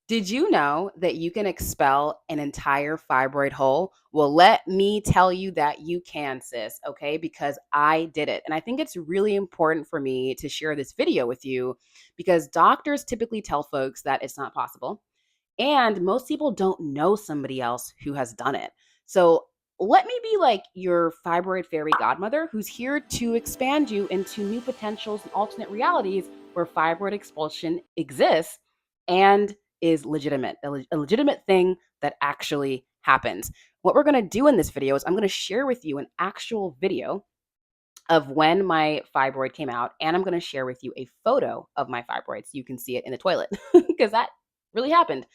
Did you know that you can expel an entire fibroid hole? Well, let me tell you that you can, sis, okay? Because I did it. And I think it's really important for me to share this video with you because doctors typically tell folks that it's not possible. And most people don't know somebody else who has done it. So let me be like your fibroid fairy godmother who's here to expand you into new potentials and alternate realities where fibroid expulsion exists and is legitimate, a legitimate thing that actually happens. What we're going to do in this video is I'm going to share with you an actual video of when my fibroid came out, and I'm going to share with you a photo of my fibroid so you can see it in the toilet because that really happened.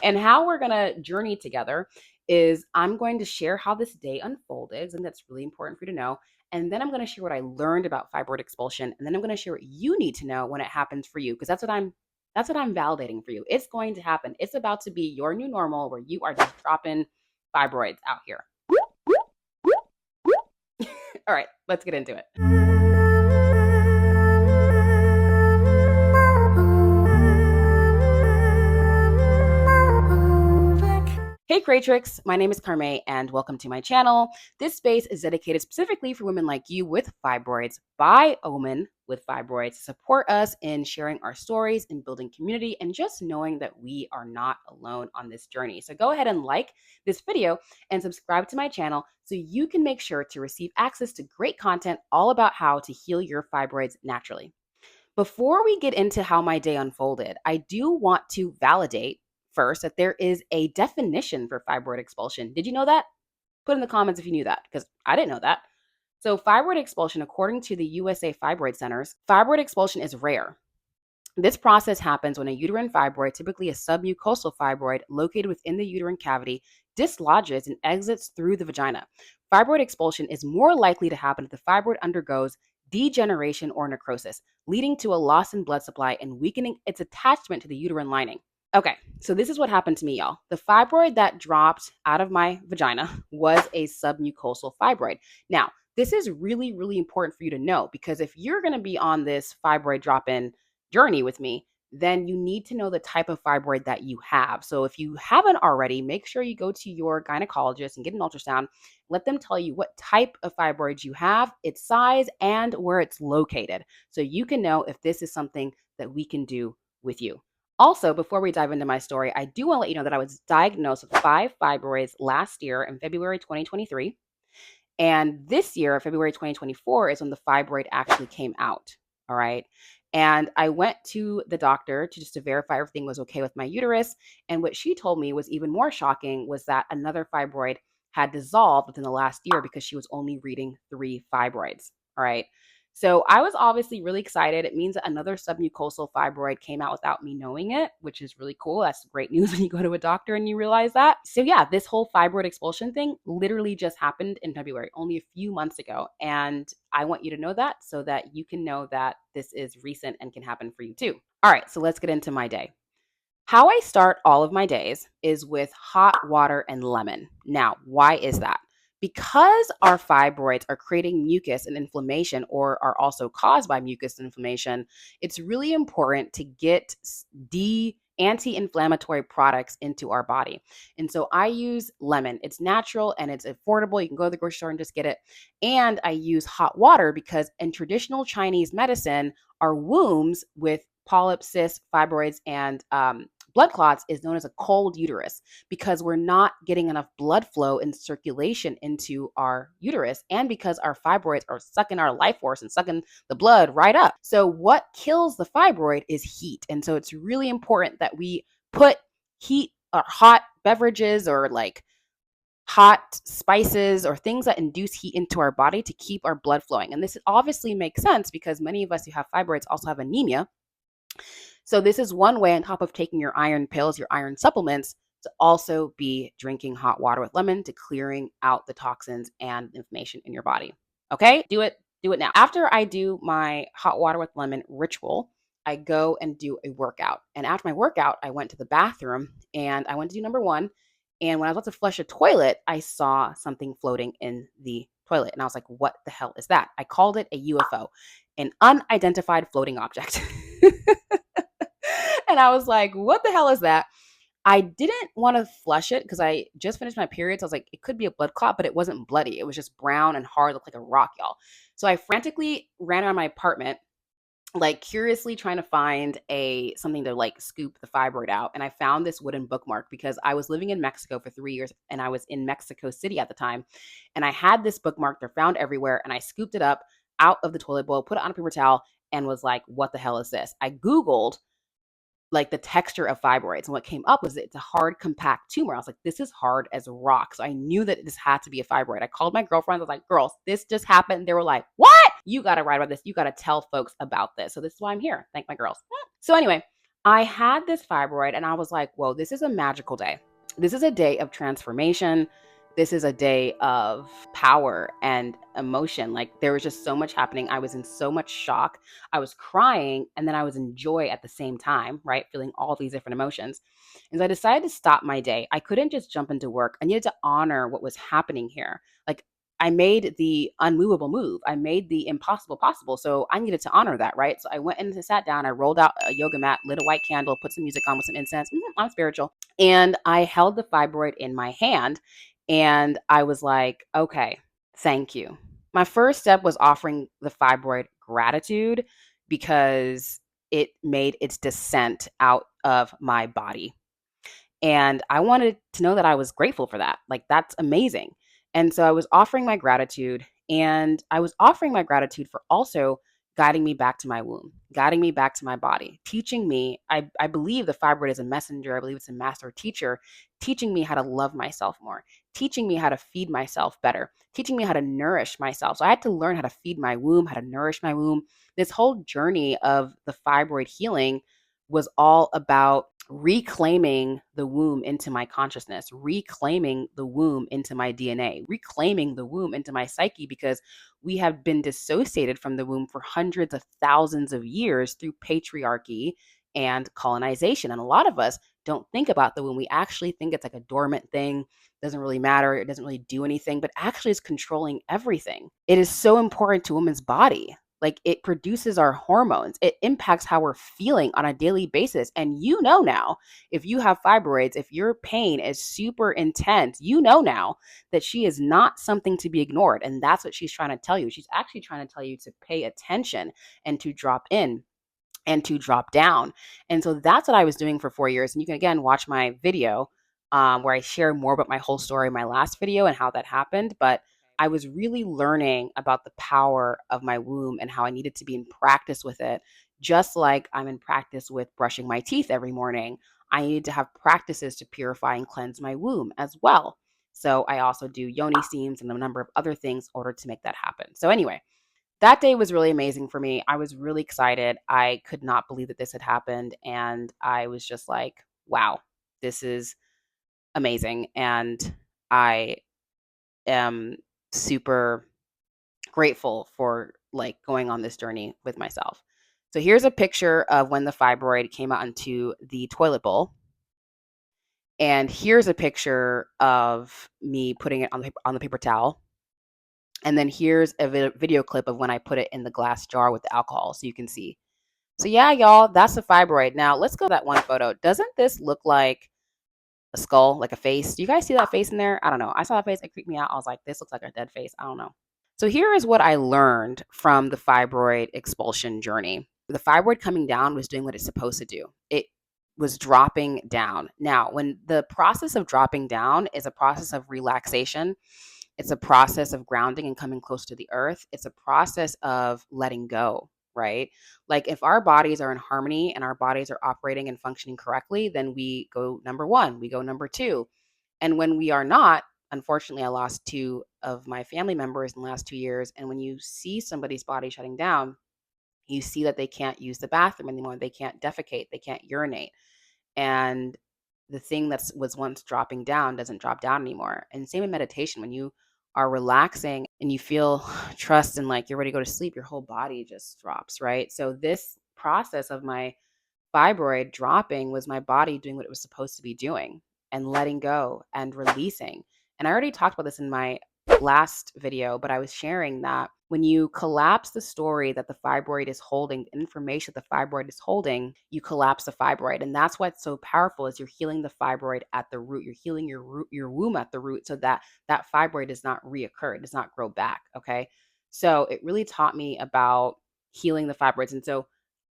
And how we're going to journey together is I'm going to share how this day unfolded, and that's really important for you to know. And then I'm going to share what I learned about fibroid expulsion, and then I'm going to share what you need to know when it happens for you, because that's what I'm validating for you. It's going to happen. It's about to be your new normal where you are just dropping fibroids out here. All right, let's get into it. Hey Creatrix, my name is Carme and welcome to my channel. This space is dedicated specifically for women like you with fibroids by women with fibroids to support us in sharing our stories and building community and just knowing that we are not alone on this journey. So go ahead and like this video and subscribe to my channel so you can make sure to receive access to great content all about how to heal your fibroids naturally. Before we get into how my day unfolded, I do want to validate first that there is a definition for fibroid expulsion. Did you know that? Put in the comments if you knew that, because I didn't know that. So, fibroid expulsion, according to the USA Fibroid Centers, fibroid expulsion is rare. This process happens when a uterine fibroid, typically a submucosal fibroid located within the uterine cavity, dislodges and exits through the vagina. Fibroid expulsion is more likely to happen if the fibroid undergoes degeneration or necrosis, leading to a loss in blood supply and weakening its attachment to the uterine lining. Okay, so this is what happened to me, y'all. The fibroid that dropped out of my vagina was a submucosal fibroid. Now, this is really, really important for you to know because if you're going to be on this fibroid drop in journey with me, then you need to know the type of fibroid that you have. So if you haven't already, make sure you go to your gynecologist and get an ultrasound. Let them tell you what type of fibroids you have, its size, and where it's located. So you can know if this is something that we can do with you. Also, before we dive into my story, I do want to let you know that I was diagnosed with 5 fibroids last year in February 2023. And this year, February 2024, is when the fibroid actually came out. All right. And I went to the doctor to verify everything was okay with my uterus. And what she told me was even more shocking was that another fibroid had dissolved within the last year because she was only reading 3 fibroids. All right. So I was obviously really excited. It means that another submucosal fibroid came out without me knowing it, which is really cool. That's great news when you go to a doctor and you realize that. So yeah, this whole fibroid expulsion thing literally just happened in February, only a few months ago. And I want you to know that so that you can know that this is recent and can happen for you too. All right, so let's get into my day. How I start all of my days is with hot water and lemon. Now, why is that? Because our fibroids are creating mucus and inflammation, or are also caused by mucus and inflammation, it's really important to get anti-inflammatory products into our body. And so I use lemon. It's natural and it's affordable. You can go to the grocery store and just get it. And I use hot water because in traditional Chinese medicine, our wombs with polyps, cysts, fibroids, and blood clots is known as a cold uterus because we're not getting enough blood flow and circulation into our uterus, and because our fibroids are sucking our life force and sucking the blood right up. So what kills the fibroid is heat. And so it's really important that we put heat or hot beverages or like hot spices or things that induce heat into our body to keep our blood flowing. And this obviously makes sense because many of us who have fibroids also have anemia. So this is one way, on top of taking your iron pills, your iron supplements, to also be drinking hot water with lemon to clearing out the toxins and inflammation in your body. Okay, do it now. After I do my hot water with lemon ritual, I go and do a workout. And after my workout, I went to the bathroom and I went to do number 1. And when I was about to flush a toilet, I saw something floating in the toilet. And I was like, what the hell is that? I called it a UFO, an unidentified floating object. And I was like, what the hell is that? I didn't want to flush it because I just finished my periods. I was like, it could be a blood clot, but it wasn't bloody. It was just brown and hard, looked like a rock, y'all. So I frantically ran around my apartment, like curiously trying to find a something to like scoop the fibroid out. And I found this wooden bookmark because I was living in Mexico for 3 years and I was in Mexico City at the time. And I had this bookmark, they're found everywhere. And I scooped it up out of the toilet bowl, put it on a paper towel, and was like, what the hell is this? I Googled like the texture of fibroids. And what came up was it's a hard, compact tumor. I was like, this is hard as rock. So I knew that this had to be a fibroid. I called my girlfriends. I was like, girls, this just happened. They were like, what? You got to write about this. You got to tell folks about this. So this is why I'm here. Thank my girls. So anyway, I had this fibroid and I was like, whoa, this is a magical day. This is a day of transformation. This is a day of power and emotion. Like there was just so much happening. I was in so much shock. I was crying and then I was in joy at the same time, right? Feeling all these different emotions. And so I decided to stop my day. I couldn't just jump into work. I needed to honor what was happening here. Like I made the unmovable move. I made the impossible possible. So I needed to honor that, right? So I went and sat down. I rolled out a yoga mat, lit a white candle, put some music on with some incense. I'm spiritual. And I held the fibroid in my hand and I was like, okay, thank you. My first step was offering the fibroid gratitude because it made its descent out of my body. And I wanted to know that I was grateful for that. Like, that's amazing. And so I was offering my gratitude, and I was offering my gratitude for also guiding me back to my womb, guiding me back to my body, teaching me. I believe the fibroid is a messenger. I believe it's a master teacher, teaching me how to love myself more, teaching me how to feed myself better, teaching me how to nourish myself. So I had to learn how to feed my womb, how to nourish my womb. This whole journey of the fibroid healing was all about reclaiming the womb into my consciousness, reclaiming the womb into my DNA, reclaiming the womb into my psyche, because we have been dissociated from the womb for hundreds of thousands of years through patriarchy and colonization. And a lot of us don't think about the womb. We actually think it's like a dormant thing, doesn't really matter, it doesn't really do anything, but actually is controlling everything. It is so important to a woman's body. Like it produces our hormones. It impacts how we're feeling on a daily basis. And you know now, if you have fibroids, if your pain is super intense, you know now that she is not something to be ignored. And that's what she's trying to tell you. She's actually trying to tell you to pay attention and to drop in and to drop down. And so that's what I was doing for 4 years. And you can again watch my video where I share more about my whole story in my last video and how that happened. But I was really learning about the power of my womb and how I needed to be in practice with it, just like I'm in practice with brushing my teeth every morning. I needed to have practices to purify and cleanse my womb as well. So I also do yoni steams and a number of other things in order to make that happen. So anyway, that day was really amazing for me. I was really excited. I could not believe that this had happened. And I was just like, wow, this is amazing. And I am super grateful for like going on this journey with myself. So here's a picture of when the fibroid came out into the toilet bowl. And here's a picture of me putting it on the paper towel. And then here's a video clip of when I put it in the glass jar with the alcohol so you can see. So yeah, y'all, that's a fibroid. Now let's go to that one photo. Doesn't this look like a skull, like a face? Do you guys see that face in there? I don't know. I saw that face. It creeped me out. I was like, this looks like a dead face. I don't know. So here is what I learned from the fibroid expulsion journey. The fibroid coming down was doing what it's supposed to do. It was dropping down. Now, when the process of dropping down is a process of relaxation, it's a process of grounding and coming close to the earth. It's a process of letting go, right? Like if our bodies are in harmony and our bodies are operating and functioning correctly, then we go number one, we go number two. And when we are not, unfortunately, I lost two of my family members in the last 2 years. And when you see somebody's body shutting down, you see that they can't use the bathroom anymore. They can't defecate, they can't urinate. And the thing that was once dropping down doesn't drop down anymore. And same in meditation, when you are relaxing and you feel trust and like you're ready to go to sleep, your whole body just drops, right? So this process of my fibroid dropping was my body doing what it was supposed to be doing and letting go and releasing. And I already talked about this in my last video, but I was sharing that When you collapse the story that the fibroid is holding, the information the fibroid is holding, you collapse the fibroid. And that's what's so powerful is you're healing the fibroid at the root. You're healing your womb at the root so that that fibroid does not reoccur. It does not grow back. Okay. So it really taught me about healing the fibroids. And so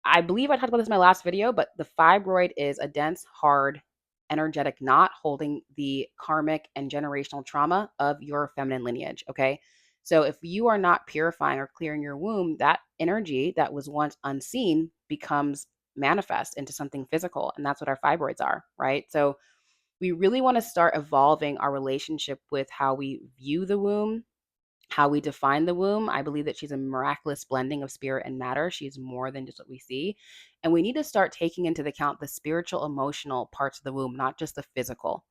I believe I talked about this in my last video, but the fibroid is a dense, hard, energetic knot holding the karmic and generational trauma of your feminine lineage. Okay. So if you are not purifying or clearing your womb, that energy that was once unseen becomes manifest into something physical. And that's what our fibroids are, right? So we really want to start evolving our relationship with how we view the womb, how we define the womb. I believe that she's a miraculous blending of spirit and matter. She's more than just what we see. And we need to start taking into account the spiritual, emotional parts of the womb, not just the physical,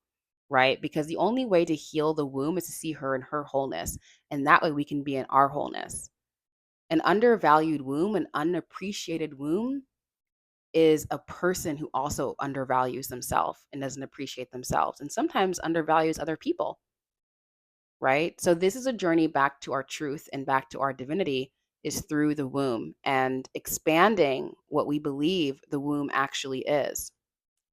right? Because the only way to heal the womb is to see her in her wholeness. And that way we can be in our wholeness. An undervalued womb, an unappreciated womb is a person who also undervalues themselves and doesn't appreciate themselves and sometimes undervalues other people, right? So this is a journey back to our truth and back to our divinity is through the womb and expanding what we believe the womb actually is.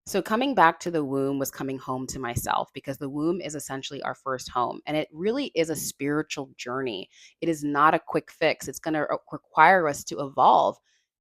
So coming back to the womb was coming home to myself because the womb is essentially our first home and it really is a spiritual journey. It is not a quick fix. It's going to require us to evolve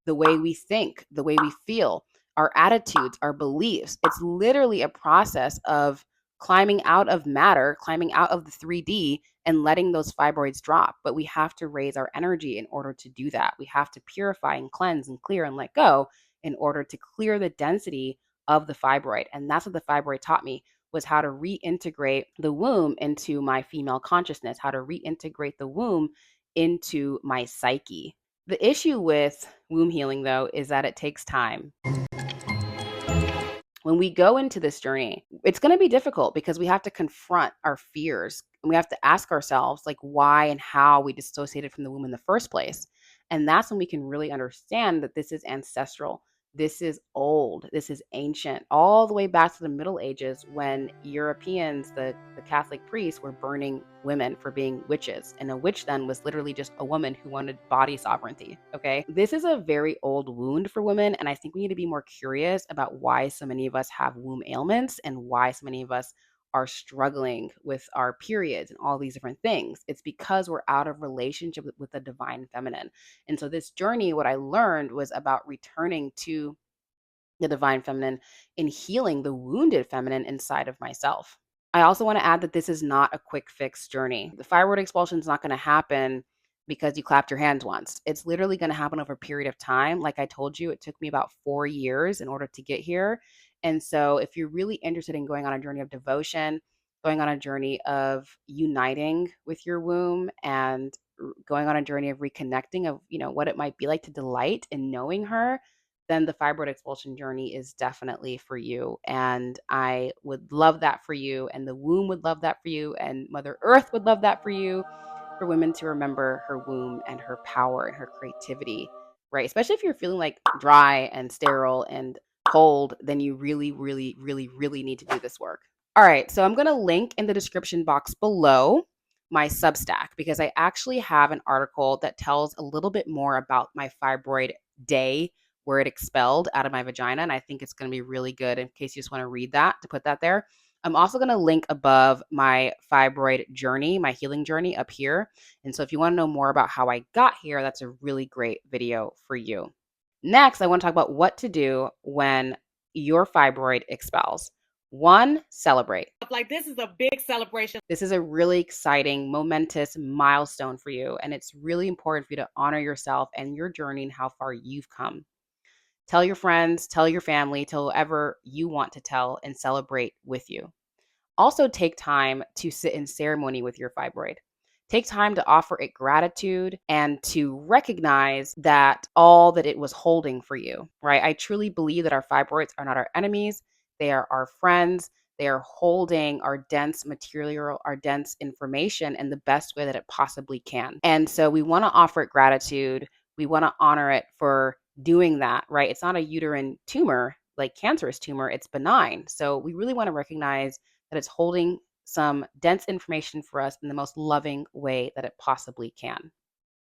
the way we think, the way we feel, our attitudes, our beliefs. It's literally a process of climbing out of matter, climbing out of the 3D and letting those fibroids drop. But we have to raise our energy in order to do that. We have to purify and cleanse and clear and let go in order to clear the density of the fibroid. And that's what the fibroid taught me was how to reintegrate the womb into my female consciousness, how to reintegrate the womb into my psyche. The issue with womb healing, though, is that it takes time. When we go into this journey, it's going to be difficult because we have to confront our fears and we have to ask ourselves like why and how we dissociated from the womb in the first place. And that's when we can really understand that this is ancestral. This is old. This is ancient, all the way back to the Middle Ages when Europeans, the Catholic priests, were burning women for being witches. And a witch then was literally just a woman who wanted body sovereignty. Okay. This is a very old wound for women. And I think we need to be more curious about why so many of us have womb ailments and why so many of us are struggling with our periods and all these different things. It's because we're out of relationship with the divine feminine. And so this journey, what I learned was about returning to the divine feminine and healing the wounded feminine inside of myself. I also want to add that this is not a quick fix journey. The fibroid expulsion is not going to happen because you clapped your hands once. It's literally going to happen over a period of time. Like I told you, it took me about 4 years in order to get here. And so if you're really interested in going on a journey of devotion, going on a journey of uniting with your womb and going on a journey of reconnecting of, what it might be like to delight in knowing her, then the fibroid expulsion journey is definitely for you. And I would love that for you. And the womb would love that for you. And Mother Earth would love that for you, for women to remember her womb and her power and her creativity, right? Especially if you're feeling like dry and sterile and cold, then you really, really, really, really need to do this work. All right. So I'm going to link in the description box below my Substack because I actually have an article that tells a little bit more about my fibroid day where it expelled out of my vagina. And I think it's going to be really good in case you just want to read that, to put that there. I'm also going to link above my fibroid journey, my healing journey up here. And so if you want to know more about how I got here, that's a really great video for you. Next, I want to talk about what to do when your fibroid expels. 1, celebrate. Like this is a big celebration. This is a really exciting, momentous milestone for you. And it's really important for you to honor yourself and your journey and how far you've come. Tell your friends, tell your family, tell whoever you want to tell and celebrate with you. Also, take time to sit in ceremony with your fibroid. Take time to offer it gratitude and to recognize that all that it was holding for you, right? I truly believe that our fibroids are not our enemies. They are our friends. They are holding our dense material, our dense information in the best way that it possibly can. And so we want to offer it gratitude. We want to honor it for doing that, right? It's not a uterine tumor, like cancerous tumor, it's benign. So we really want to recognize that it's holding some dense information for us in the most loving way that it possibly can.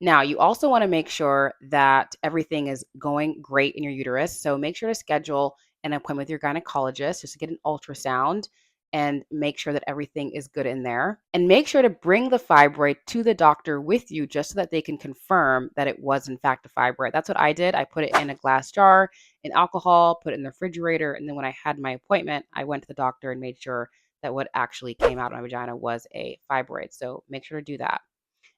Now, you also want to make sure that everything is going great in your uterus. So make sure to schedule an appointment with your gynecologist just to get an ultrasound and make sure that everything is good in there. And make sure to bring the fibroid to the doctor with you just so that they can confirm that it was in fact a fibroid. That's what I did. I put it in a glass jar in alcohol, put it in the refrigerator, and then when I had my appointment, I went to the doctor and made sure that what actually came out of my vagina was a fibroid. So make sure to do that.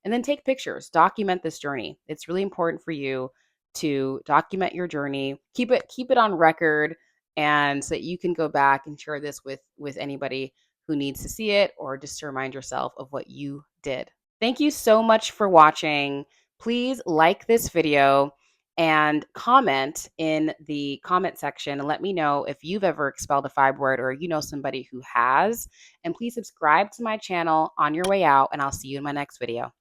And then take pictures, document this journey. It's really important for you to document your journey, keep it on record, and so that you can go back and share this with anybody who needs to see it, or just to remind yourself of what you did. Thank you so much for watching. Please like this video and comment in the comment section and let me know if you've ever expelled a fibroid or you know somebody who has. And please subscribe to my channel on your way out, and I'll see you in my next video.